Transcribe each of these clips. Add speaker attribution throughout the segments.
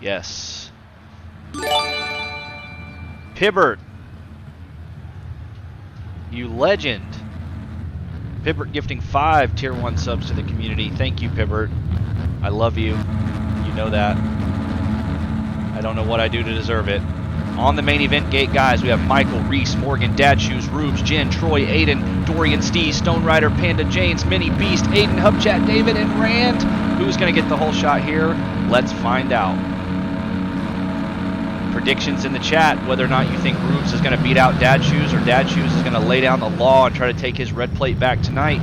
Speaker 1: Yes. Pibbert. You legend. Pibbert gifting 5 Tier 1 subs to the community. Thank you, Pibbert. I love you. You know that. I don't know what I do to deserve it. On the main event gate, guys, we have Michael, Reese, Morgan, Dad Shoes, Rubes, Jen, Troy, Aiden, Dorian, Steve, Stone Rider, Panda, James, Mini, Beast, Aiden, Hubchat, David, and Rand. Who's going to get the whole shot here? Let's find out. Predictions in the chat, whether or not you think Rubes is going to beat out Dad Shoes or Dad Shoes is going to lay down the law and try to take his red plate back tonight.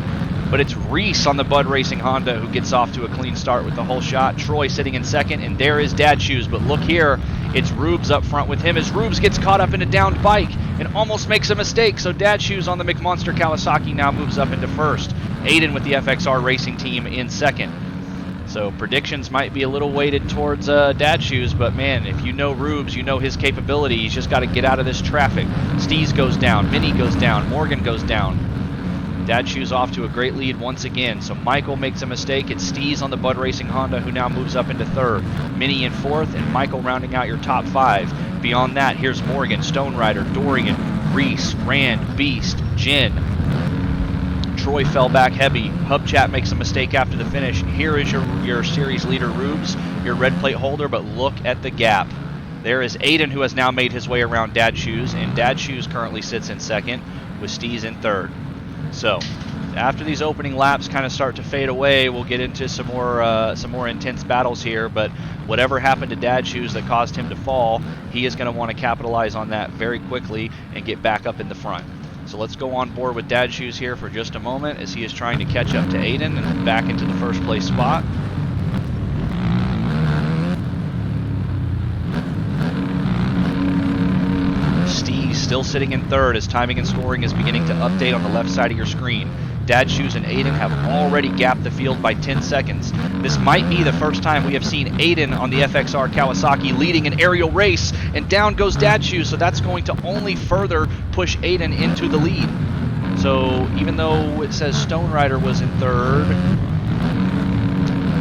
Speaker 1: But it's Reese on the Bud Racing Honda who gets off to a clean start with the whole shot. Troy sitting in second, and there is Dad Shoes. But look here, it's Rubes up front with him as Rubes gets caught up in a downed bike and almost makes a mistake. So Dad Shoes on the McMonster Kawasaki now moves up into first. Aiden with the FXR Racing team in second. So predictions might be a little weighted towards Dad Shoes, but man, if you know Rubes, you know his capability. He's just got to get out of this traffic. Steez goes down, Minnie goes down, Morgan goes down. Dad Shoes off to a great lead once again. So Michael makes a mistake. It's Steez on the Bud Racing Honda who now moves up into third. Minnie in fourth, and Michael rounding out your top 5. Beyond that, here's Morgan, Stone Rider, Dorian, Reese, Rand, Beast, Jen. Troy fell back heavy. Hubchat makes a mistake after the finish. Here is your series leader, Rubes, your red plate holder, but look at the gap. There is Aiden, who has now made his way around Dad Shoes, and Dad Shoes currently sits in second with Steez in third. So after these opening laps kind of start to fade away, we'll get into some more intense battles here. But whatever happened to Dad Shoes that caused him to fall, he is going to want to capitalize on that very quickly and get back up in the front. So let's go on board with Dad Shoes here for just a moment as he is trying to catch up to Aiden and back into the first place spot. Steve still sitting in third as timing and scoring is beginning to update on the left side of your screen. Dad Shoes and Aiden have already gapped the field by 10 seconds. This might be the first time we have seen Aiden on the FXR Kawasaki leading an aerial race, and down goes Dad Shoes, so that's going to only further push Aiden into the lead. So even though it says Stone Rider was in third,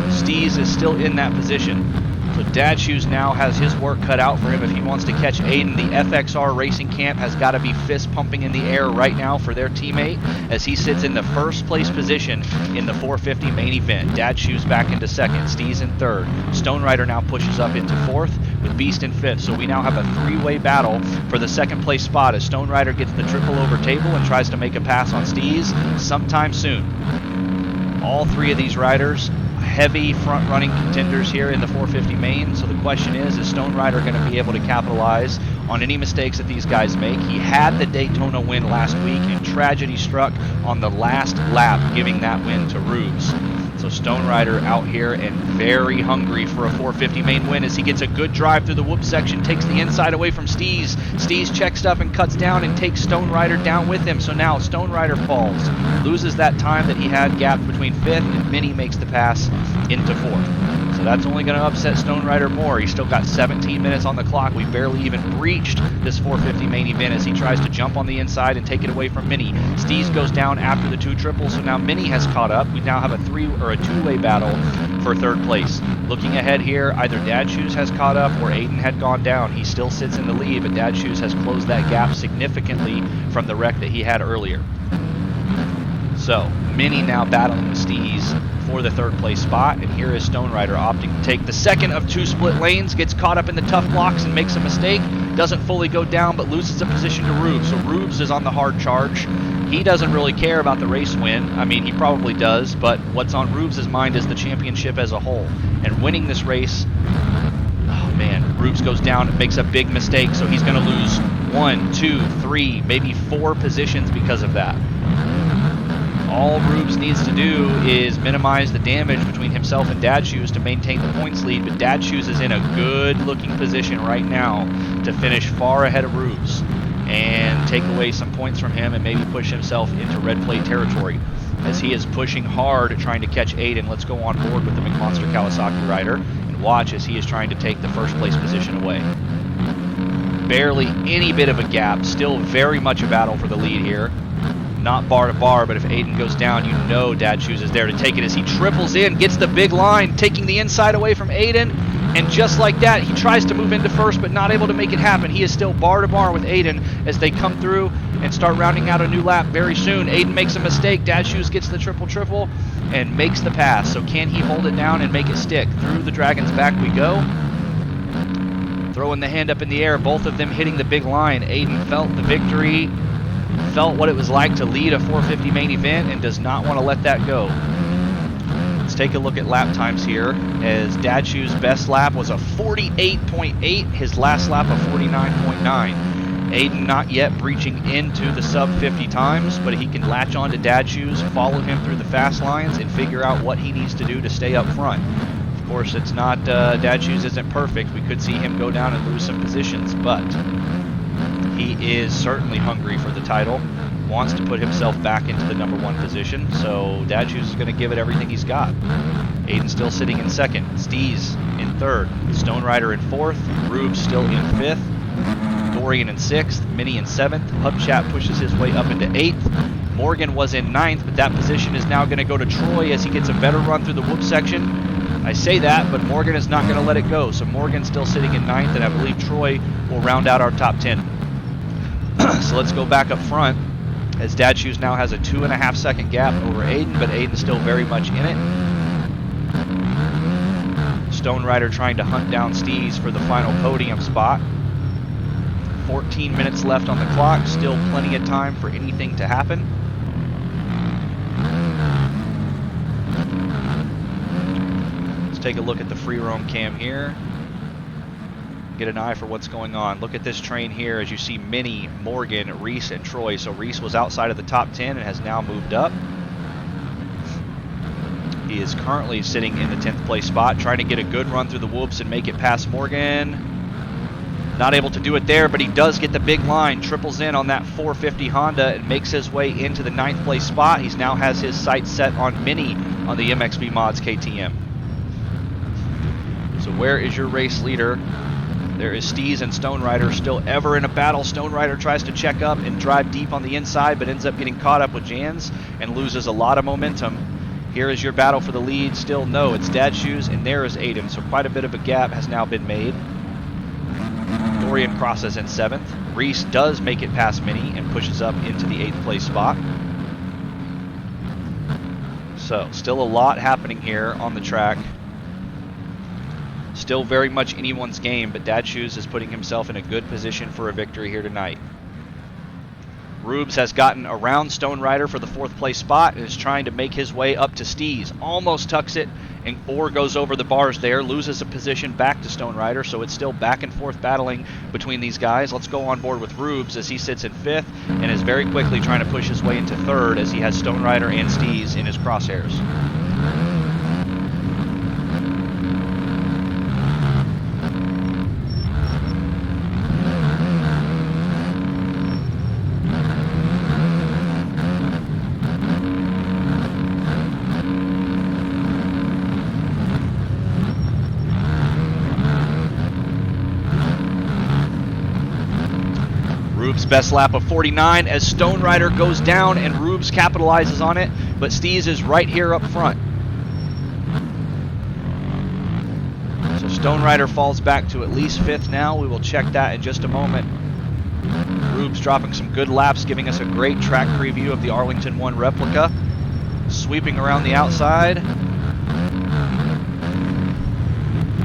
Speaker 1: Steez is still in that position. So Dad Shoes now has his work cut out for him if he wants to catch Aiden. The FXR Racing Camp has got to be fist pumping in the air right now for their teammate as he sits in the first place position in the 450 main event. Dad Shoes back into second, Steez in third. Stone Rider now pushes up into fourth with Beast in fifth. So we now have a 3-way battle for the second place spot as Stone Rider gets the triple over table and tries to make a pass on Steez sometime soon. All 3 of these riders heavy front-running contenders here in the 450 main. So the question is Stone Rider going to be able to capitalize on any mistakes that these guys make? He had the Daytona win last week, and tragedy struck on the last lap, giving that win to Rubes. So Stone Rider out here and very hungry for a 450 main win as he gets a good drive through the whoop section, takes the inside away from Steez. Steez checks up and cuts down and takes Stone Rider down with him. So now Stone Rider falls, loses that time that he had gapped between 5th, and Minnie makes the pass into 4th. So that's only going to upset Stone Rider more. He's still got 17 minutes on the clock. We barely even breached this 450 main event as he tries to jump on the inside and take it away from Minnie. Steez goes down after the 2 triples, so now Minnie has caught up. We now have a 2-way battle for third place. Looking ahead here, either Dad Shoes has caught up or Aiden had gone down. He still sits in the lead, but Dad Shoes has closed that gap significantly from the wreck that he had earlier. So Minnie now battling with Steez for the third place spot, and here is Stone Rider opting to take the second of 2 split lanes, gets caught up in the tough blocks and makes a mistake, doesn't fully go down but loses a position to Rubes. So Rubes is on the hard charge. He doesn't really care about the race win. I mean, he probably does, but what's on Rubes' mind is the championship as a whole. And winning this race, oh man, Rubes goes down and makes a big mistake, so he's going to lose 1, 2, 3, maybe 4 positions because of that. All Rubes needs to do is minimize the damage between himself and Dad Shoes to maintain the points lead, but Dad Shoes is in a good-looking position right now to finish far ahead of Rubes and take away some points from him and maybe push himself into red plate territory as he is pushing hard at trying to catch Aiden. Let's go on board with the McMonster Kawasaki rider and watch as he is trying to take the first place position away. Barely any bit of a gap, still very much a battle for the lead here. Not bar to bar, but if Aiden goes down, you know Dad Shoes is there to take it as he triples in, gets the big line, taking the inside away from Aiden. And just like that, he tries to move into first, but not able to make it happen. He is still bar to bar with Aiden as they come through and start rounding out a new lap very soon. Aiden makes a mistake. Dad Shoes gets the triple and makes the pass. So can he hold it down and make it stick? Through the Dragon's back we go. Throwing the hand up in the air, both of them hitting the big line. Aiden felt the victory, felt what it was like to lead a 450 main event, and does not want to let that go. Let's take a look at lap times here, as Dad Shoes' best lap was a 48.8, his last lap a 49.9. Aiden not yet breaching into the sub 50 times, but he can latch on to Dad Shoes, follow him through the fast lines, and figure out what he needs to do to stay up front. Of course, it's not, Dad Shoes isn't perfect. We could see him go down and lose some positions, but he is certainly hungry for the title. Wants to put himself back into the number 1 position, so Dad Shoes is going to give it everything he's got. Aiden still sitting in 2nd, Steez in 3rd, Stone Rider in 4th, Rube still in 5th, Dorian in 6th, Minnie in 7th, Hubchat pushes his way up into 8th, Morgan was in 9th, but that position is now going to go to Troy as he gets a better run through the whoop section. I say that, but Morgan is not going to let it go, so Morgan's still sitting in 9th, and I believe Troy will round out our top 10. So let's go back up front, as Dad Shoes now has a 2.5 second gap over Aiden, but Aiden's still very much in it. Stone Rider trying to hunt down Steez for the final podium spot. 14 minutes left on the clock, still plenty of time for anything to happen. Let's take a look at the free roam cam here. Get an eye for what's going on. Look at this train here as you see Minnie, Morgan, Reese, and Troy. So Reese was outside of the top 10 and has now moved up. He is currently sitting in the 10th place spot, trying to get a good run through the whoops and make it past Morgan. Not able to do it there, but he does get the big line, triples in on that 450 Honda and makes his way into the 9th place spot. He now has his sights set on Minnie on the MXB Mods KTM. So where is your race leader? There is Steez and Stone Rider still ever in a battle. Stone Rider tries to check up and drive deep on the inside, but ends up getting caught up with Jans and loses a lot of momentum. Here is your battle for the lead. Still no, it's Dad Shoes, and there is Aiden. So quite a bit of a gap has now been made. Dorian crosses in 7th. Reese does make it past Minnie and pushes up into the 8th place spot. So still a lot happening here on the track. Still very much anyone's game, but Dad Shoes is putting himself in a good position for a victory here tonight. Rubes has gotten around Stone Rider for the 4th place spot and is trying to make his way up to Steez. Almost tucks it or goes over the bars there, loses a position back to Stone Rider, so it's still back and forth battling between these guys. Let's go on board with Rubes as he sits in 5th and is very quickly trying to push his way into 3rd as he has Stone Rider and Steez in his crosshairs. Rube's best lap of 49 as Stone Rider goes down and Rubes capitalizes on it, but Steez is right here up front. So Stone Rider falls back to at least 5th now. We will check that in just a moment. Rubes dropping some good laps, giving us a great track preview of the Arlington 1 replica. Sweeping around the outside.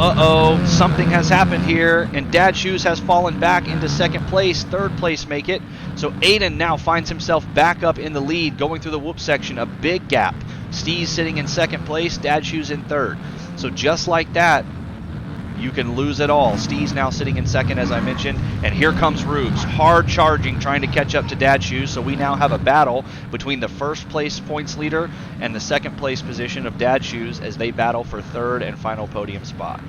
Speaker 1: Uh-oh, something has happened here, and Dad Shoes has fallen back into 2nd place. 3rd place make it. So Aiden now finds himself back up in the lead, going through the whoop section, a big gap. Steez sitting in 2nd place, Dad Shoes in 3rd. So just like that, you can lose it all. Steez now sitting in 2nd, as I mentioned, and here comes Rubes, hard charging, trying to catch up to Dad Shoes. So we now have a battle between the 1st place points leader and the 2nd place position of Dad Shoes as they battle for 3rd and final podium spot.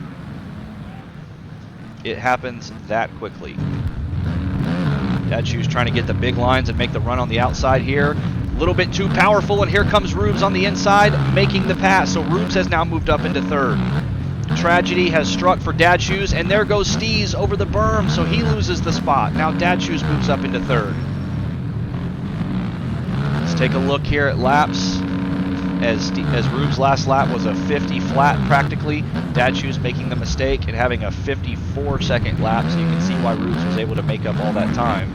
Speaker 1: It happens that quickly. Dad Shoes trying to get the big lines and make the run on the outside here. A little bit too powerful, and here comes Rubes on the inside, making the pass. So Rubes has now moved up into 3rd. Tragedy has struck for Dad Shoes, and there goes Steez over the berm, so he loses the spot. Now Dad Shoes moves up into 3rd. Let's take a look here at laps. as Rube's last lap was a 50 flat practically. Dad Shoes making the mistake and having a 54-second lap, so you can see why Rubes was able to make up all that time.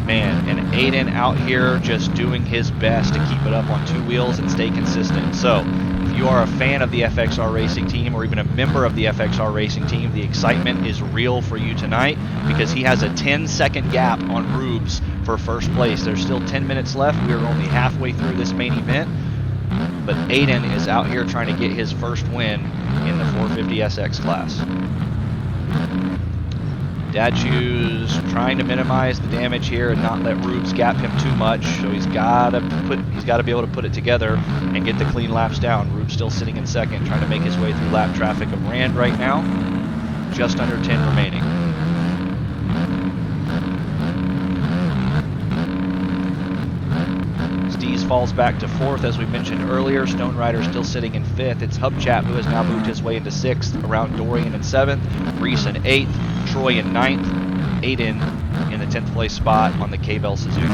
Speaker 1: Man, and Aiden out here just doing his best to keep it up on two wheels and stay consistent. So, if you are a fan of the FXR Racing team or even a member of the FXR Racing team, the excitement is real for you tonight because he has a 10-second gap on Rubes for first place. There's still 10 minutes left. We are only halfway through this main event, but Aiden is out here trying to get his first win in the 450SX class. Dad Shoes trying to minimize the damage here and not let Rubes gap him too much. So he's got to be able to put it together and get the clean laps down. Rubes still sitting in second, trying to make his way through lap traffic of Rand right now. Just under 10 remaining. Steez falls back to fourth, as we mentioned earlier. Stone Rider still sitting in fifth. It's Hubchap who has now moved his way into sixth, around Dorian in seventh, Reese in eighth, Troy in ninth, Aiden in the 10th place spot on the K-Bell Suzuki.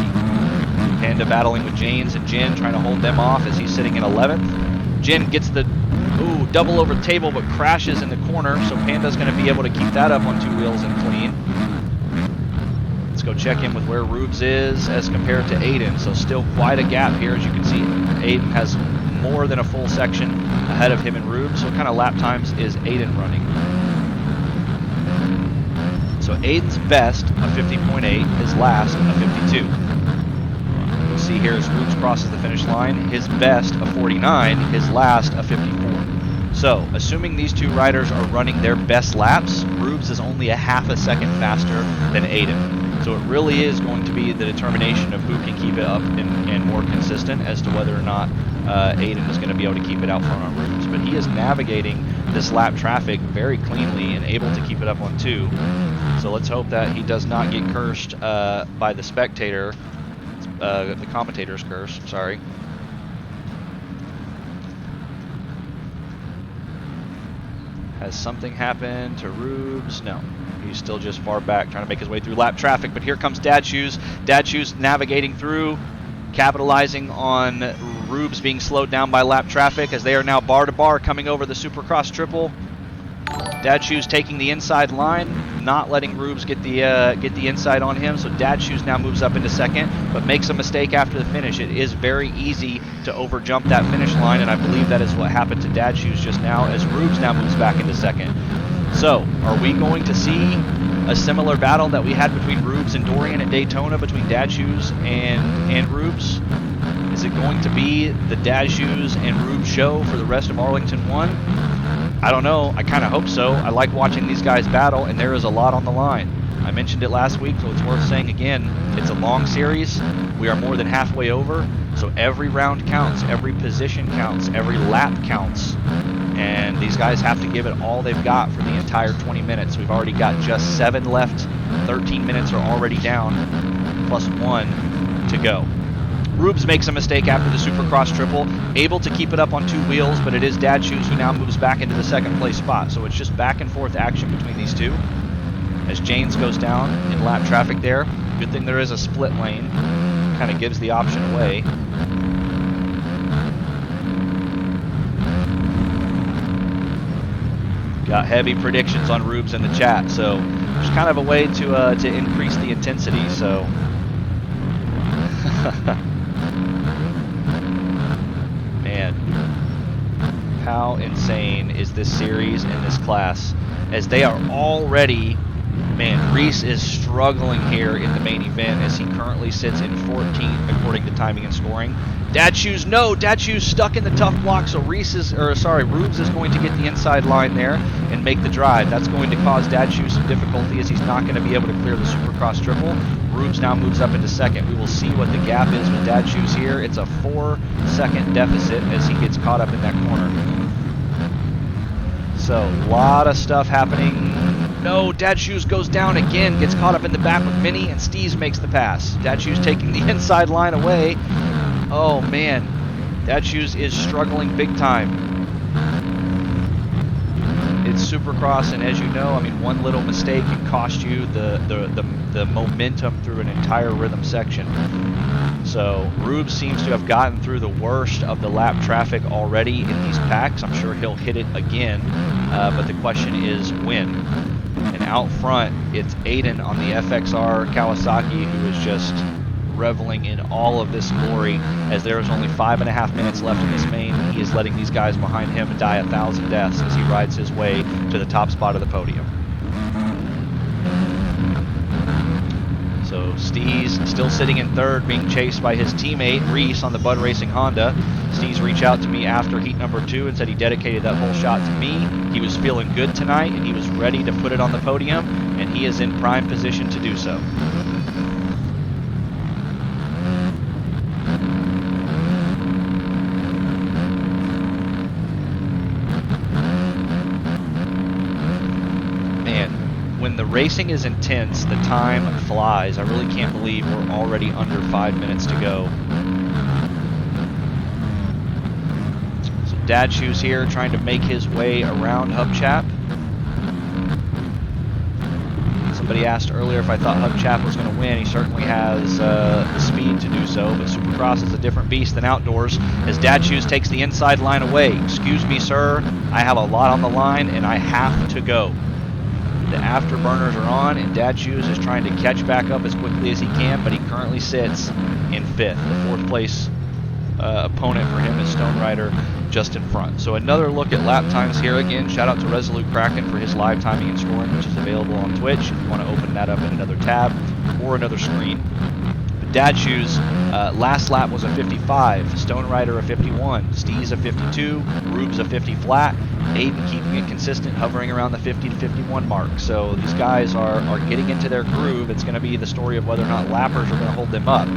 Speaker 1: Panda battling with James and Jen, trying to hold them off as he's sitting in 11th. Jen gets the double over the table but crashes in the corner, so Panda's going to be able to keep that up on two wheels and clean. Let's go check in with where Rubes is as compared to Aiden. So still quite a gap here, as you can see. Aiden has more than a full section ahead of him and Rubes. So what kind of lap times is Aiden running? So Aiden's best, a 50.8, his last, a 52. You'll see here as Rubes crosses the finish line, his best, a 49, his last, a 54. So, assuming these two riders are running their best laps, Rubes is only a half a second faster than Aiden. So it really is going to be the determination of who can keep it up and more consistent as to whether or not Aiden is going to be able to keep it out front on Rubes. But he is navigating this lap traffic very cleanly and able to keep it up on two. So let's hope that he does not get cursed by the spectator, the commentator's curse, sorry. Has something happened to Rubes? No. He's still just far back, trying to make his way through lap traffic. But here comes Dad Shoes. Dad Shoes navigating through, capitalizing on Rubes being slowed down by lap traffic as they are now bar to bar coming over the Supercross triple. Dad Shoes taking the inside line, not letting Rubes get the inside on him. So Dad Shoes now moves up into second, but makes a mistake after the finish. It is very easy to overjump that finish line, and I believe that is what happened to Dad Shoes just now as Rubes now moves back into second. So, are we going to see a similar battle that we had between Rubes and Dorian at Daytona between Dad Shoes and Rubes? Is it going to be the Dad Shoes and Rubes show for the rest of Arlington 1? I don't know. I kind of hope so. I like watching these guys battle, and there is a lot on the line. I mentioned it last week, so it's worth saying again. It's a long series. We are more than halfway over, so every round counts, every position counts, every lap counts. And these guys have to give it all they've got for the entire 20 minutes. We've already got just 7 left. 13 minutes are already down, plus 1 to go. Rubes makes a mistake after the Supercross triple, able to keep it up on two wheels, but it is Dad Shoes who now moves back into the second place spot. So it's just back and forth action between these two. As Janes goes down in lap traffic there. Good thing there is a split lane. Kind of gives the option away. Got heavy predictions on Rubes in the chat, so there's kind of a way to increase the intensity. So man, how insane is this series and this class? As they are already, man, Reese is struggling here in the main event as he currently sits in 14th according to timing and scoring. Dad Shoes, no, Dad Shoes stuck in the tough block, so Rubes is going to get the inside line there and make the drive. That's going to cause Dad Shoes some difficulty as he's not going to be able to clear the Supercross triple. Rubes now moves up into second. We will see what the gap is with Dad Shoes here. It's a 4-second deficit as he gets caught up in that corner. So, a lot of stuff happening. No, Dad Shoes goes down again, gets caught up in the back with Minnie, and Steez makes the pass. Dad Shoes taking the inside line away. Oh man, Dad Shoes is struggling big time. It's Supercross, and as you know, I mean, one little mistake can cost you the momentum through an entire rhythm section. So Rube seems to have gotten through the worst of the lap traffic already in these packs. I'm sure he'll hit it again, but the question is when. And out front, it's Aiden on the FXR Kawasaki, who is just reveling in all of this glory. As there is only 5.5 minutes left in this main, he is letting these guys behind him die 1,000 deaths as he rides his way to the top spot of the podium. So Steez still sitting in third, being chased by his teammate Reese on the Bud Racing Honda. Steez reached out to me after heat number 2 and said he dedicated that whole shot to me. He was feeling good tonight and he was ready to put it on the podium, and he is in prime position to do so. When the racing is intense, the time flies. I really can't believe we're already under 5 minutes to go. So Dad Shoes here trying to make his way around Hubchap. Somebody asked earlier if I thought Hubchap was going to win. He certainly has the speed to do so, but Supercross is a different beast than outdoors as Dad Shoes takes the inside line away. Excuse me, sir. I have a lot on the line and I have to go. The afterburners are on, and Dad Shoes is trying to catch back up as quickly as he can, but he currently sits in 5th. The 4th place opponent for him is Stone Rider just in front. So another look at lap times here again. Shout out to Resolute Kraken for his live timing and scoring, which is available on Twitch if you want to open that up in another tab or another screen. But Dad Shoes, last lap was a 55, Stone Rider a 51, Steez a 52, Rube's a 50 flat, Aiden keeping it consistent, hovering around the 50 to 51 mark. So these guys are getting into their groove. It's going to be the story of whether or not lappers are going to hold them up.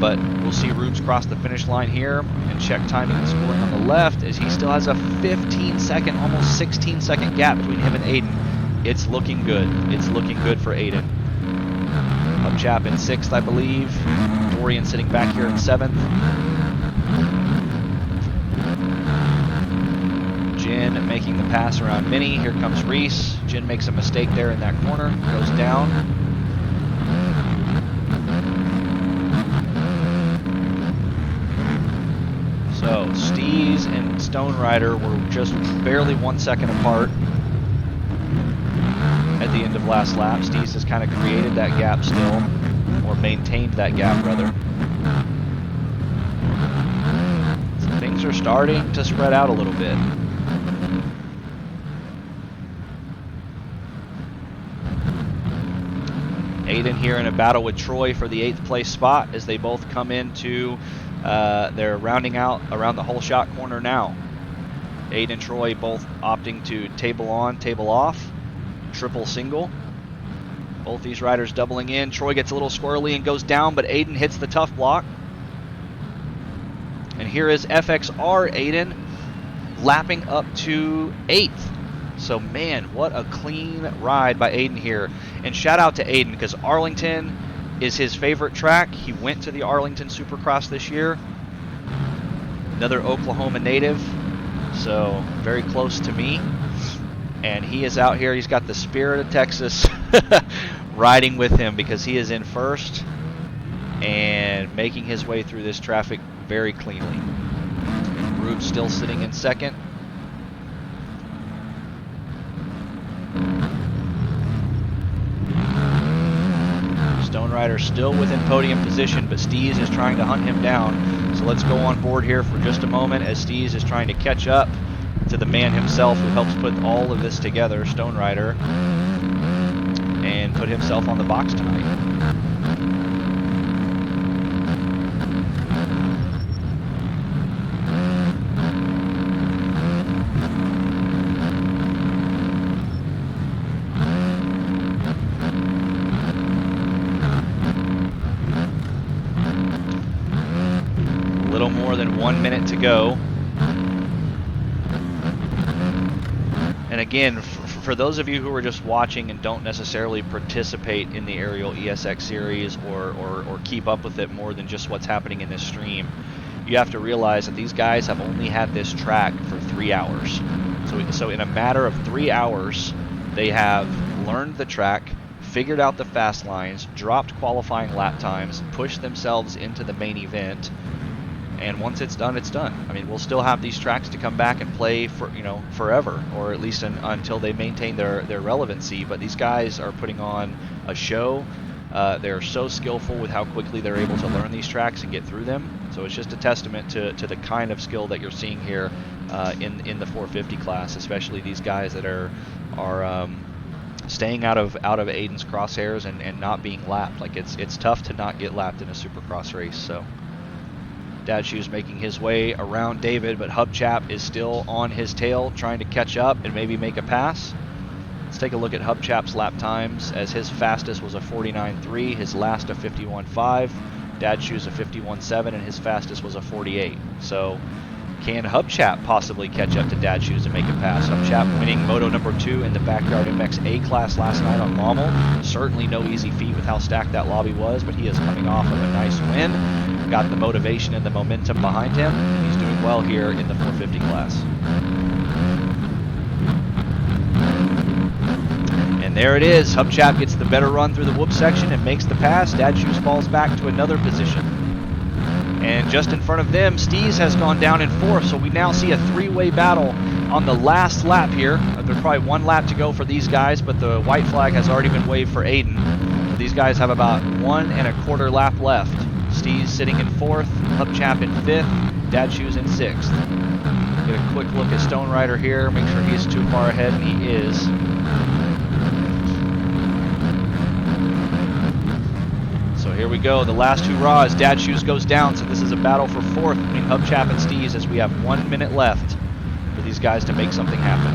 Speaker 1: But we'll see Rube's cross the finish line here and check timing and scoring on the left as he still has a 15-second, almost 16-second gap between him and Aiden. It's looking good. It's looking good for Aiden. Hubchap in 6th, I believe. Dorian sitting back here in 7th. Jin making the pass around Minnie. Here comes Reese. Jin makes a mistake there in that corner. Goes down. So Steez and Stone Rider were just barely 1 second apart at the end of last lap. Steez has kind of created that gap still, or maintained that gap rather. So things are starting to spread out a little bit. Aiden here in a battle with Troy for the 8th place spot as they both come into, they're rounding out around the whole shot corner now. Aiden and Troy both opting to table on, table off, triple single. Both these riders doubling in. Troy gets a little squirrely and goes down, but Aiden hits the tough block. And here is FXR Aiden lapping up to 8th. So man, what a clean ride by Aiden here. And shout out to Aiden because Arlington is his favorite track. He went to the Arlington Supercross this year. Another Oklahoma native, so very close to me. And he is out here. He's got the spirit of Texas riding with him because he is in 1st and making his way through this traffic very cleanly. Rube still sitting in 2nd. Stone Rider still within podium position, but Steez is trying to hunt him down. So let's go on board here for just a moment as Steez is trying to catch up to the man himself who helps put all of this together, Stone Rider, and put himself on the box tonight. Little more than 1 minute to go. And again, for those of you who are just watching and don't necessarily participate in the Aerial ESX series or keep up with it more than just what's happening in this stream, you have to realize that these guys have only had this track for 3 hours. So in a matter of 3 hours, they have learned the track, figured out the fast lines, dropped qualifying lap times, pushed themselves into the main event, and once it's done, it's done. I mean, we'll still have these tracks to come back and play for, forever, or at least until they maintain their relevancy. But these guys are putting on a show. They're so skillful with how quickly they're able to learn these tracks and get through them. So it's just a testament to the kind of skill that you're seeing here in the 450 class, especially these guys that are staying out of Aiden's crosshairs and not being lapped. Like it's tough to not get lapped in a Supercross race. So Dad Shoes making his way around David, but Hubchap is still on his tail, trying to catch up and maybe make a pass. Let's take a look at Hubchap's lap times, as his fastest was a 49.3, his last a 51.5, Dad Shoes a 51.7, and his fastest was a 48. So can Hubchap possibly catch up to Dad Shoes and make a pass? Hubchap winning Moto number 2 in the Backyard MX A class last night on Lommel. Certainly no easy feat with how stacked that lobby was, but he is coming off of a nice win. Got the motivation and the momentum behind him. He's doing well here in the 450 class. And there it is. Hubchap gets the better run through the whoop section and makes the pass. Dad Shoes falls back to another position. And just in front of them, Steez has gone down in 4th, so we now see a 3-way battle on the last lap here. There's probably 1 lap to go for these guys, but the white flag has already been waved for Aiden. So these guys have about 1 1/4 lap left. Steez sitting in 4th, Hubchap in 5th, Dad Shoes in 6th. Get a quick look at Stone Rider here, make sure he's too far ahead, and he is. So here we go, the last hurrah as Dad Shoes goes down, so this is a battle for 4th between Hubchap and Steez as we have 1 minute left for these guys to make something happen.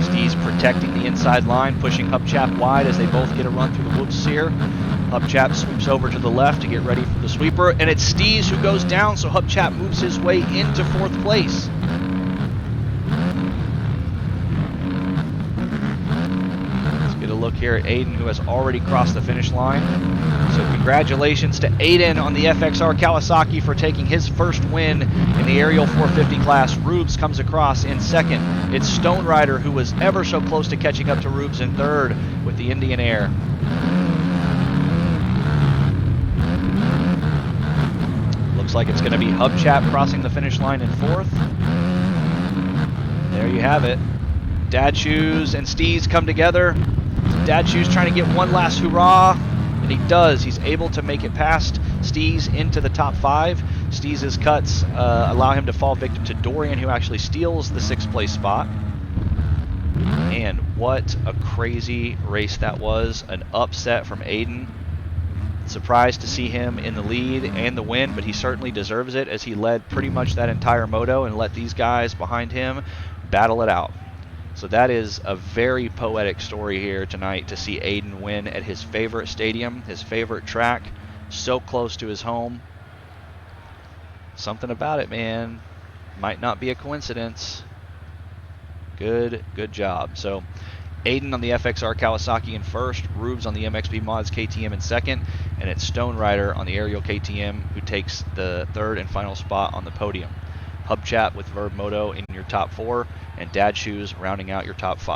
Speaker 1: Steez protecting the inside line, pushing Hubchap wide as they both get a run through the whoops here. Hubchap sweeps over to the left to get ready for the sweeper, and it's Steez who goes down, so Hubchap moves his way into 4th place. Let's get a look here at Aiden, who has already crossed the finish line. So congratulations to Aiden on the FXR Kawasaki for taking his first win in the Aerial 450 class. Rubes comes across in 2nd. It's Stone Rider who was ever so close to catching up to Rubes in 3rd with the Indian Air. Looks like it's going to be Hubchap crossing the finish line in 4th. There you have it. Dad Shoes and Steez come together. Dad Shoes trying to get one last hurrah. And he does. He's able to make it past Steez into the top 5. Steez's cuts allow him to fall victim to Dorian, who actually steals the 6th place spot. And what a crazy race that was. An upset from Aiden. Surprised to see him in the lead and the win, but he certainly deserves it as he led pretty much that entire moto and let these guys behind him battle it out. So that is a very poetic story here tonight to see Aiden win at his favorite stadium, his favorite track, so close to his home. Something about it, man. Might not be a coincidence. Good job. So Aiden on the FXR Kawasaki in 1st, Rubes on the MXB Mods KTM in 2nd, and it's Stone Rider on the Aerial KTM who takes the 3rd and final spot on the podium. Hubchap with Verb Moto in your top 4, and Dad Shoes rounding out your top 5.